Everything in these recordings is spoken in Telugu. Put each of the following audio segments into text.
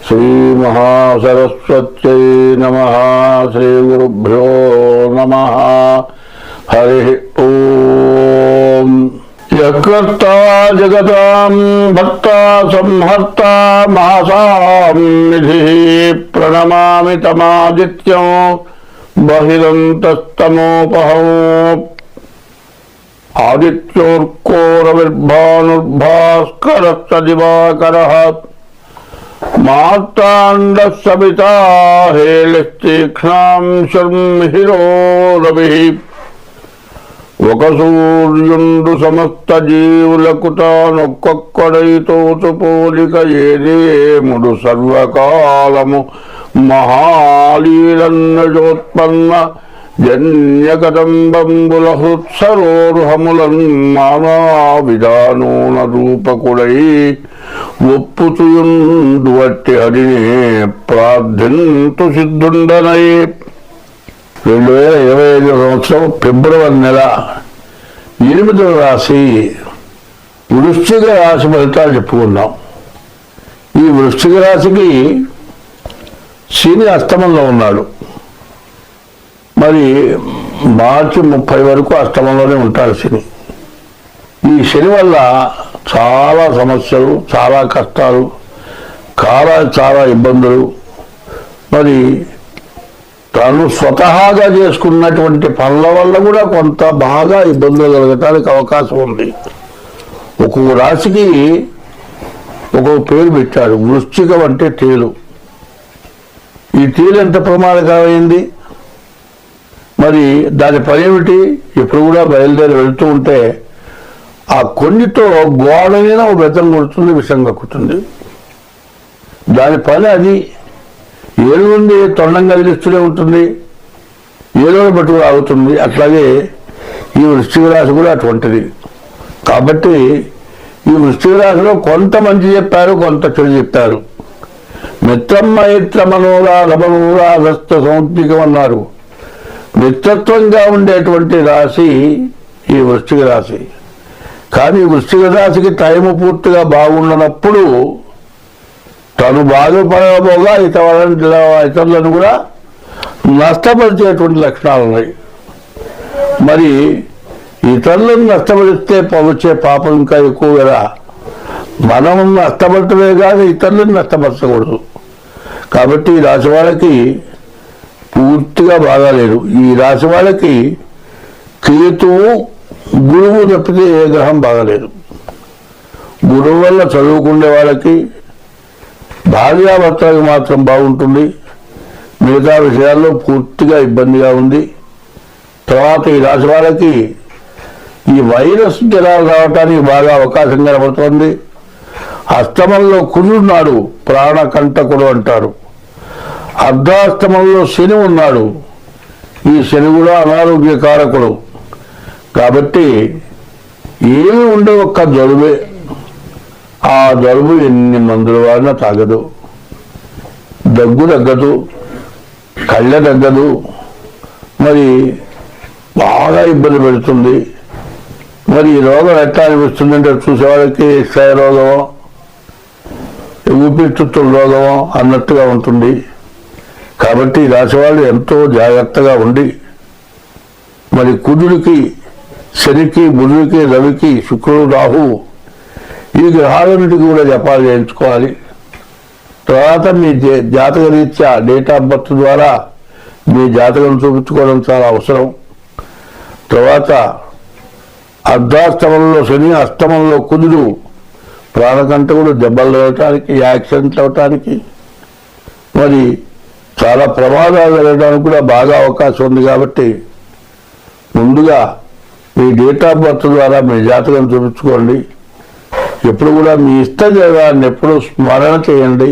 श्रीमहासरस्वत्यै नमः। श्रीगुरुभ्यो नमः। हरि ओम। यत्कर्ता जगतां भक्ता संहर्ता महासां निधिः प्रणमामि तमादित्यं बहिरन्तस्तमोपहम्। आदित्योर्कोरविर्भानुर्भास्करश्च दिवाकरः मार्ताण्डः सविता हेलिस्तीक्ष्णां शर्मिहिरो रविः। ఒక సూర్యుండు సమస్త జీవులకుతానొక్కొక్కడైతోచు పోలిక ఏదేముడు సర్వకాలము మహాలీలన్నజోత్పన్న జన్యకదంబంబుల హృత్సరోరుహములన్ నానా విధానోన రూపకుడై ఒప్పుచుయుండు వట్టి హరినే ప్రార్థింతు సిద్ధుండనై. 2025 సంవత్సరం ఫిబ్రవరి నెల 8వ రాశి వృశ్చిక రాశి ఫలితాలు చెప్పుకున్నాం. ఈ వృశ్చిక రాశికి శని అష్టమంలో ఉన్నాడు. మరి మార్చి 30 వరకు అష్టమంలోనే ఉంటాడు శని. ఈ శని వల్ల చాలా సమస్యలు, చాలా కష్టాలు, చాలా ఇబ్బందులు, మరి తాను స్వతహాగా చేసుకున్నటువంటి పనుల వల్ల కూడా కొంత బాగా ఇబ్బందులు కలగటానికి అవకాశం ఉంది. ఒక్కొక్క రాశికి ఒక్కొక్క పేరు పెట్టాడు. వృశ్చికం అంటే తేలు. ఈ తేలు ఎంత ప్రమాదకరమైంది, మరి దాని పని ఏమిటి? ఎప్పుడు కూడా బయలుదేరి వెళ్తూ ఉంటే ఆ కొన్నితో గోడ మీద బెత్తం కొడుతుంది, విషం కక్కుతుంది. దాని పని అది. ఏలుగుంది తొండం కదిలిస్తూనే ఉంటుంది, ఏలుగుని పట్టుకు ఆగుతుంది. అట్లాగే ఈ వృశ్చిక రాశి కూడా అటువంటిది. కాబట్టి ఈ వృశ్చిక రాశిలో కొంత మంచి చెప్పారు, కొంత చెడు చెప్పారు. మిత్రం మైత్ర మనోరా లభనూరా హస్త సౌత్మికం అన్నారు. మిత్రత్వంగా ఉండేటువంటి రాశి ఈ వృశ్చిక రాశి. కానీ వృశ్చిక రాశికి టైము పూర్తిగా బాగుండనప్పుడు తను బాధపడబోగా ఇతరులను కూడా నష్టపరిచేటువంటి లక్షణాలు ఉన్నాయి. మరి ఇతరులను నష్టపరిస్తే వచ్చే పాపం ఇంకా ఎక్కువ కదా. మనం నష్టపడటమే కాదు, ఇతరులను నష్టపరచకూడదు. కాబట్టి ఈ రాశి వాళ్ళకి పూర్తిగా బాగాలేదు. ఈ రాశి వాళ్ళకి కేతువు గురువు తప్పితే ఏ గ్రహం బాగాలేదు. గురువు వల్ల చదువుకునే వాళ్ళకి, భార్యాభర్తలకు మాత్రం బాగుంటుంది. మిగతా విషయాల్లో పూర్తిగా ఇబ్బందిగా ఉంది. తర్వాత ఈ రాశి వాళ్ళకి ఈ వైరస్ జ్వరాలు రావటానికి బాగా అవకాశం కనబడుతోంది. అష్టమంలో కుజుడున్నాడు, ప్రాణకంటకుడు అంటారు. అర్ధాష్టమంలో శని ఉన్నాడు. ఈ శని కూడా అనారోగ్యకారకుడు. కాబట్టి ఏమి ఉండే ఒక్క జలుబే. ఆ జలుబు ఎన్ని మందుల వాడినా తాగదు, దగ్గు తగ్గదు, కళ్ళ తగ్గదు, మరి బాగా ఇబ్బంది పెడుతుంది. మరి ఈ రోగం ఎట్లా అనిపిస్తుందంటే చూసేవాళ్ళకి క్షయ రోగమో ఊపిరితిత్తుల రోగమో అన్నట్టుగా ఉంటుంది. కాబట్టి ఈ రాశి వాళ్ళు ఎంతో జాగ్రత్తగా ఉండి, మరి కుజుడికి, శనికి, బుధుడికి, రవికి, శుక్రుడు, రాహువు ఈ గ్రహాలన్నిటికీ కూడా జపాలు చేయించుకోవాలి. తర్వాత మీ జాతక రీత్యా డేట్ ఆఫ్ బర్త్ ద్వారా మీ జాతకం చూపించుకోవడం చాలా అవసరం. తర్వాత అర్ధాష్టమంలో శని, అష్టమంలో కుజుడు ప్రాణకంటకుడు దెబ్బలు తగ్గటానికి, యాక్సిడెంట్లు అవటానికి, మరి చాలా ప్రమాదాలు జరగడానికి కూడా బాగా అవకాశం ఉంది. కాబట్టి ముందుగా మీ డేట్ ఆఫ్ బర్త్ ద్వారా మీ జాతకం చూపించుకోండి. ఎప్పుడు కూడా మీ ఇష్ట దైవాన్ని ఎప్పుడు స్మరణ చేయండి.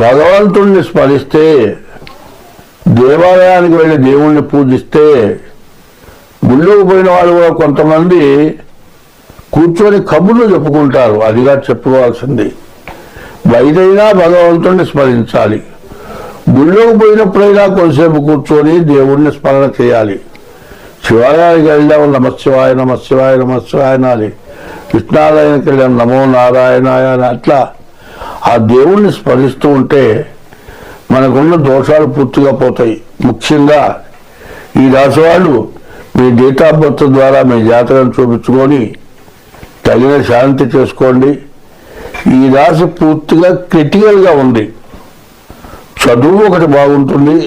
భగవంతుణ్ణి స్మరిస్తే, దేవాలయానికి వెళ్ళి దేవుణ్ణి పూజిస్తే, గుళ్ళోకి పోయిన వాళ్ళు కూడా కొంతమంది కూర్చొని కబుర్లు చెప్పుకుంటారు. అదిగా చెప్పుకోవాల్సింది. బయటైనా భగవంతుణ్ణి స్మరించాలి. గుళ్ళోకి పోయినప్పుడైనా కొంతసేపు కూర్చొని దేవుణ్ణి స్మరణ చేయాలి. శివాలయానికి వెళ్ళాము నమశివాయ నమశివాయ నమశివాయ అనాలి. కృష్ణాలయానికి వెళ్ళాము నమో నారాయణాయ అని. అట్లా ఆ దేవుణ్ణి స్మరిస్తూ ఉంటే మనకున్న దోషాలు పూర్తిగా పోతాయి. ముఖ్యంగా ఈ రాశి వాళ్ళు మీ డేట్ ఆఫ్ బర్త్ ద్వారా మీ జాతకం చూపించుకొని తగిన శాంతి చేసుకోండి. ఈ రాశి పూర్తిగా క్రిటికల్గా ఉంది. చదువు ఒకటి బాగుంటుంది,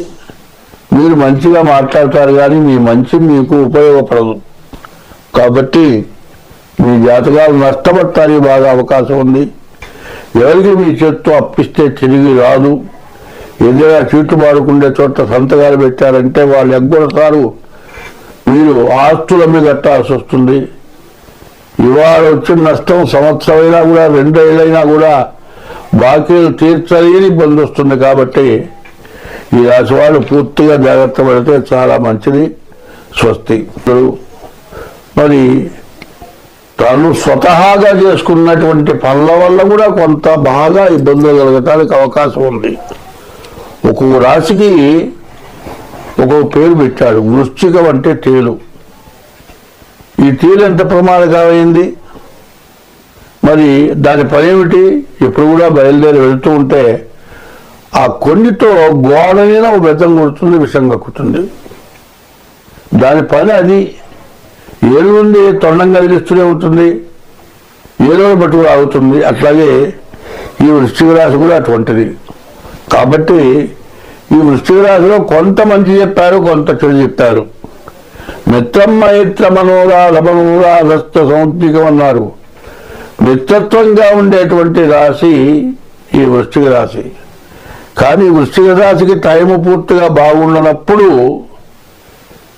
మీరు మంచిగా మాట్లాడతారు, కానీ మీ మంచి మీకు ఉపయోగపడదు. కాబట్టి మీ జాతకాలు నష్టపడటానికి బాగా అవకాశం ఉంది. ఎవరికి మీ చేత్తో అప్పిస్తే తిరిగి రాదు. ఏదైనా చీట్లు మారుకుండే చోట సంతకాలు పెట్టారంటే వాళ్ళు ఎగ్గొడతారు, మీరు ఆస్తులమ్మి కట్టాల్సి వస్తుంది. ఇవాళ వచ్చిన నష్టం సంవత్సరమైనా కూడా 2 ఏళ్ళైనా కూడా బాకీలు తీర్చలేని ఇబ్బంది వస్తుంది. కాబట్టి ఈ రాశి వాళ్ళు పూర్తిగా జాగ్రత్త పడితే చాలా మంచిది. స్వస్తి. మరి తాను స్వతహాగా చేసుకున్నటువంటి పనుల వల్ల కూడా కొంత బాగా ఇబ్బందులు కలగటానికి అవకాశం ఉంది. ఒక్కొక్క రాశికి ఒక్కొక్క పేరు పెట్టాడు. వృశ్చికం అంటే తేలు. ఈ తేలు ఎంత ప్రమాదకరమైంది? మరి దాని పని ఏమిటి? ఎప్పుడు కూడా బయలుదేరి వెళ్తూ ఉంటే ఆ కొన్నితో గోడ మీద ఒక బెత్తం కొడుతుంది, విషం కక్కుతుంది. దాని పని అది. ఏలు నుండి తొండం కదిలిస్తూనే ఉంటుంది, ఏదో పట్టుకు ఆగుతుంది. అట్లాగే ఈ వృశ్చిక రాశి కూడా అటువంటిది. కాబట్టి ఈ వృశ్చిక రాశిలో కొంత మంచి చెప్పారు, కొంత చెడు చెప్పారు. మిత్రం మైత్ర మనోరా లభనూరా హస్త సౌంతికం అన్నారు. మిత్రత్వంగా ఉండేటువంటి రాశి ఈ వృశ్చిక రాశి. కానీ వృశ్చిక రాశికి టైము పూర్తిగా బాగుండనప్పుడు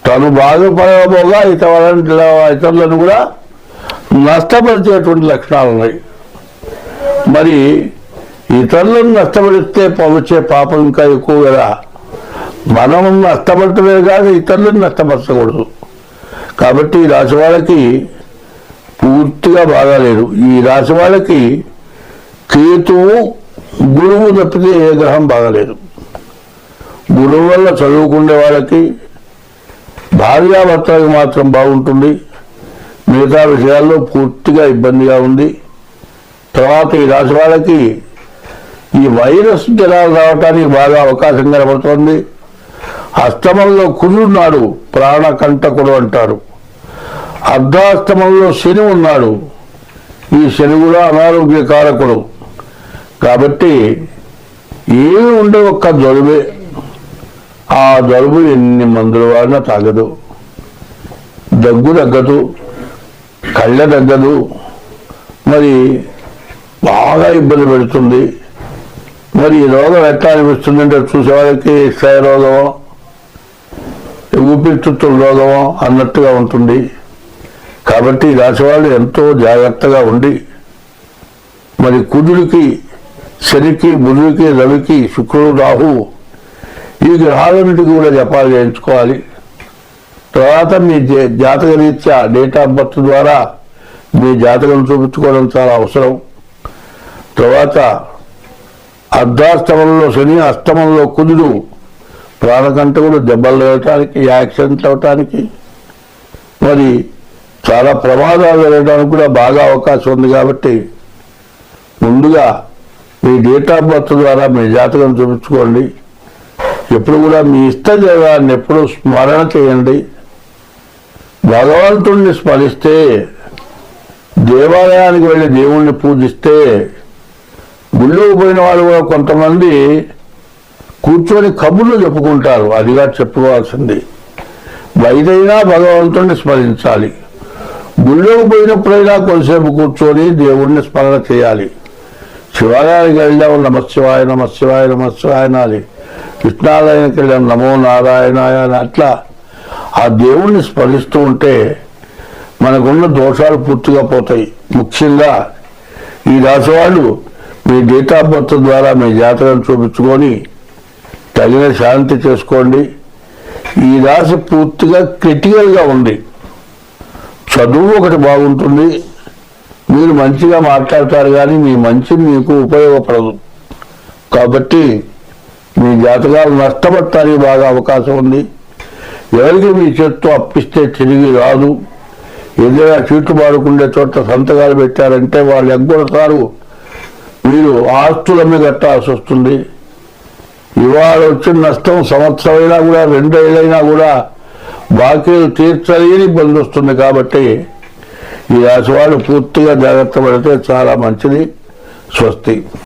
తను బాధపడబోగా ఇతరులను కూడా నష్టపరిచేటువంటి లక్షణాలు ఉన్నాయి. మరి ఇతరులను నష్టపడితే వచ్చే పాపం ఇంకా ఎక్కువ కదా. మనం నష్టపడటమే కానీ ఇతరులను నష్టపరచకూడదు. కాబట్టి ఈ రాశి వాళ్ళకి పూర్తిగా బాగాలేదు. ఈ రాశి వాళ్ళకి కేతువు గురువు తప్పితే ఏ గ్రహం బాగాలేదు. గురువు వల్ల చదువుకునే వాళ్ళకి, భార్యాభర్తలకు మాత్రం బాగుంటుంది. మిగతా విషయాల్లో పూర్తిగా ఇబ్బందిగా ఉంది. తర్వాత ఈ రాశి వాళ్ళకి ఈ వైరస్ జ్వరాలు రావటానికి బాగా అవకాశం కనబడుతోంది. అష్టమంలో కుజుడున్నాడు, ప్రాణకంటకుడు అంటారు. అర్ధాష్టమంలో శని ఉన్నాడు. ఈ శని కూడా అనారోగ్యకారకుడు. కాబట్టి ఏమి ఉండే ఒక్క జలుబే. ఆ జలుబు ఎన్ని మందులు వాడినా తాగదు, దగ్గు తగ్గదు, కళ్ళ తగ్గదు. మరి బాగా ఇబ్బంది పెడుతుంది. మరి ఈ రోగం ఎట్లా అనిపిస్తుందంటే చూసేవాళ్ళకి క్షయ రోగమో ఊపిరితిత్తుల రోగమో అన్నట్టుగా ఉంటుంది. కాబట్టి ఈ రాశి వాళ్ళు ఎంతో జాగ్రత్తగా ఉండి, మరి కుజుడికి, శనికి, బుధుడికి, రవికి, శుక్రుడు, రాహు ఈ గ్రహాలన్నిటికీ కూడా జపాలు చేయించుకోవాలి. తర్వాత మీ జాతక రీత్యా డేట్ ఆఫ్ బర్త్ ద్వారా మీ జాతకం చూపించుకోవడం చాలా అవసరం. తర్వాత అర్ధాష్టమంలో శని, అష్టమంలో కుజుడు ప్రాణకంటకుడు దెబ్బలు వేయటానికి, యాక్సిడెంట్లు అవటానికి, మరి చాలా ప్రమాదాలు జరగడానికి కూడా బాగా అవకాశం ఉంది. కాబట్టి ముందుగా మీ డేట్ ఆఫ్ బర్త్ ద్వారా మీ జాతకం చూపించుకోండి. ఎప్పుడు కూడా మీ ఇష్ట దైవాన్ని ఎప్పుడూ స్మరణ చేయండి. భగవంతుణ్ణి స్మరిస్తే, దేవాలయానికి వెళ్ళి దేవుణ్ణి పూజిస్తే, గుళ్ళోకి పోయిన వాళ్ళు కూడా కొంతమంది కూర్చొని కబుర్లు చెప్పుకుంటారు. అదిగా చెప్పుకోవాల్సింది. బయటైనా భగవంతుణ్ణి స్మరించాలి. గుళ్ళోకి పోయినప్పుడైనా కొంతసేపు కూర్చొని దేవుణ్ణి స్మరణ చేయాలి. శివాలయానికి వెళ్ళాము, నమశివాయ నమశివాయ నమశివాయ అనాలి. కృష్ణాలయానికి వెళ్ళాము, నమో నారాయణాయ అని. అట్లా ఆ దేవుణ్ణి స్మరిస్తూ ఉంటే మనకున్న దోషాలు పూర్తిగా పోతాయి. ముఖ్యంగా ఈ రాశి వాళ్ళు మీ డేట్ ఆఫ్ బర్త్ ద్వారా మీ జాతకం చూపించుకొని తగిన శాంతి చేసుకోండి. ఈ రాశి పూర్తిగా క్రిటికల్గా ఉంది. చదువు ఒకటి బాగుంటుంది, మీరు మంచిగా మాట్లాడతారు, కానీ మీ మంచి మీకు ఉపయోగపడదు. కాబట్టి మీ జాతకాలు నష్టపడటానికి బాగా అవకాశం ఉంది. ఎవరికి మీ చేత్తో అప్పిస్తే తిరిగి రాదు. ఏదైనా చీట్లు మారుకుండే చోట సంతకాలు పెట్టారంటే వాళ్ళు ఎగ్గొడతారు, మీరు ఆస్తులమ్మి కట్టాల్సి వస్తుంది. ఇవాళ వచ్చిన నష్టం సంవత్సరమైనా కూడా 2 ఏళ్ళైనా కూడా బాకీలు తీర్చలేని ఇబ్బంది వస్తుంది. కాబట్టి ఈ రాశి వాళ్ళు పూర్తిగా జాగ్రత్త పడితే చాలా మంచిది. స్వస్తి.